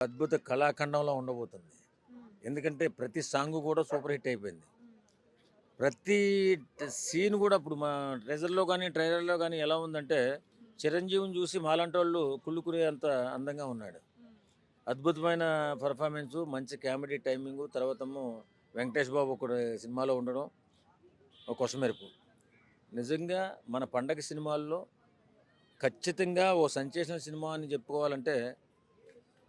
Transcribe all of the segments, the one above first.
అద్భుత కళాఖండంలో ఉండబోతుంది. హ్మ్. ఎందుకంటే ప్రతి సాంగ్ కూడా సూపర్ హిట్ అయిపోయింది. హ్మ్. ప్రతి సీన్ కూడా ఇప్పుడు మా ట్రెజర్‌లో గాని, ట్రైలర్‌లో గాని ఎలా ఉందంటే, హ్మ్. చిరంజీవిని చూసి మాలాంటోళ్ళు కుళ్ళుకునేంత అందంగా ఉన్నాడు. హ్మ్. అద్భుతమైన పెర్ఫార్మెన్సు, మంచి కామెడీ టైమింగు, తర్వాతేమో వెంకటేష్ బాబు ఒకడు సినిమాలో ఉండడం ఒక కొసమెరుపు. నిజంగా మన పండగ సినిమాల్లో ఖచ్చితంగా ఓ సెన్సేషనల్ సినిమా అని చెప్పుకోవాలంటే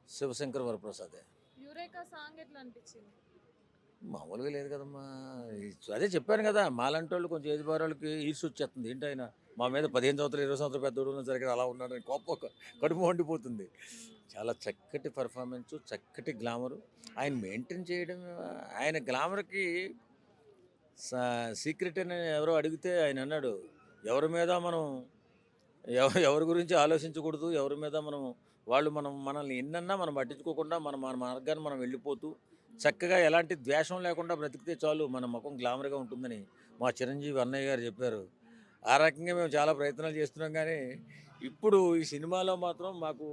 'శివశంకర్ వరప్రసాదే.' 'యురేకా' సాంగ్ ఎట్లా అనిపించింది? మామూలుగా లేదు కదమ్మా! అదే చెప్పాను కదా! మాలాంటోళ్ళు కొంచెం ఏజ్ బారోళ్ళకి ఈర్ష్యొచ్చేస్తుంది. ఏంటాయన మా మీద 15 సంవత్సరాలు, 20 సంవత్సరాలు పెద్దోడున్నా సరే అలా ఉన్నాడని కోపం హ్మ్. కడుపు మండిపోతుంది. హ్మ్. చాలా చక్కటి పెర్ఫార్మెన్సు, చక్కటి గ్లామరు. హ్మ్. ఆయన మెయింటైన్ చేయడం ఆయన గ్లామర్‌కి సా సీక్రెట్ అని ఎవరో అడిగితే ఆయనన్నాడు, ఎవరి మీద మనం ఎవరి గురించి ఆలోచించకూడదు. ఎవరి మీద మనం మనల్ని ఎన్నన్నా మనం పట్టించుకోకుండా మన మన మార్గాన మనం వెళ్ళిపోతూ, హ్మ్. చక్కగా ఎలాంటి ద్వేషం లేకుండా బ్రతికితే చాలు మన ముఖం గ్లామర్‌గా ఉంటుందని మా చిరంజీవి అన్నయ్య గారు చెప్పారు. హ్మ్. ఆ రకంగా మేము చాలా ప్రయత్నాలు చేస్తున్నాం గానీ, ఇప్పుడు ఈ సినిమాలో మాత్రం మాకు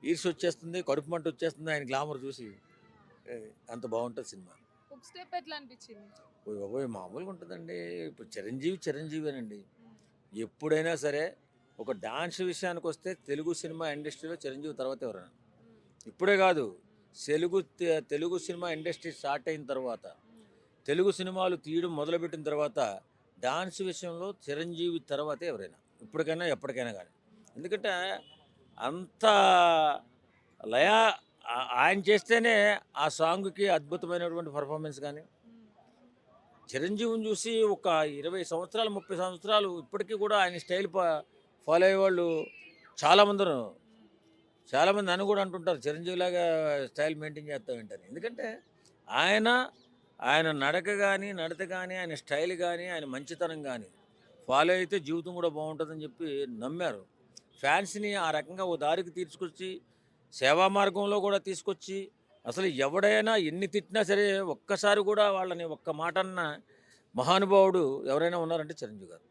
ఈర్ష్యొచ్చేస్తుంది, కడుపు మంటొచ్చేస్తుంది ఆయన గ్లామర్ చూసి. ఆ! అంత బావుంటది సినిమా. హుక్ స్టెప్ ఎట్లా అనిపించింది? ఓయ్ బాబోయ్! మామూలుగా ఉంటదండి. ఇప్పుడు చిరంజీవి చిరంజీవేనండి. హ్మ్. ఎప్పుడైనా సరే ఒక డాన్స్ విషయానికొస్తే తెలుగు సినిమా ఇండస్ట్రీలో చిరంజీవి తర్వాత ఎవరైనా. హ్మ్. ఇప్పుడే కాదు. హ్మ్. తెలుగు సినిమా ఇండస్ట్రీ స్టార్ట్ అయిన తర్వాత, హ్మ్. తెలుగు సినిమాలు తీయడం మొదలుపెట్టిన తర్వాత డాన్స్ విషయంలో చిరంజీవి తర్వాతే ఎవరైనా. హ్మ్. ఇప్పటికైనా, ఎప్పటికైనా గానీ. హ్మ్. ఎందుకంటే అంత లయ ఆయన చేస్తేనే ఆ సాంగ్‌కి అద్భుతమైనటువంటి పెర్ఫార్మన్స్ గాని, హ్మ్. చిరంజీవిని చూసి ఒక 20 సంవత్సరాలు, 30 సంవత్సరాలు ఇప్పటికి కూడా ఆయన స్టైల్ ఫాలో అయ్యేవాళ్ళు చాలామందున్నారు. హ్మ్. చాలామంది నన్ను కూడా అంటుంటారు చిరంజీవిలాగా స్టైల్ మెయింటైన్ చేస్తావేంటని. హ్మ్. ఎందుకంటే ఆయన, ఆయన నడక గాని, నడత గాని, ఆయన స్టైల్ గాని, ఆయన మంచితనం గాని ఫాలో అయితే జీవితం కూడా బావుంటదని చెప్పి నమ్మారు. ఫ్యాన్స్‌ని ఆ రకంగా ఓ దారికి తీసుకొచ్చి, సేవా మార్గంలో కూడా తీసుకొచ్చి, అసలు ఎవడైనా ఎన్ని తిట్టినా సరే ఒక్కసారి కూడా వాళ్ళని ఒక్క మాట అన్న మహానుభావుడు ఎవరైనా ఉన్నారంటే చిరంజీవి గారు.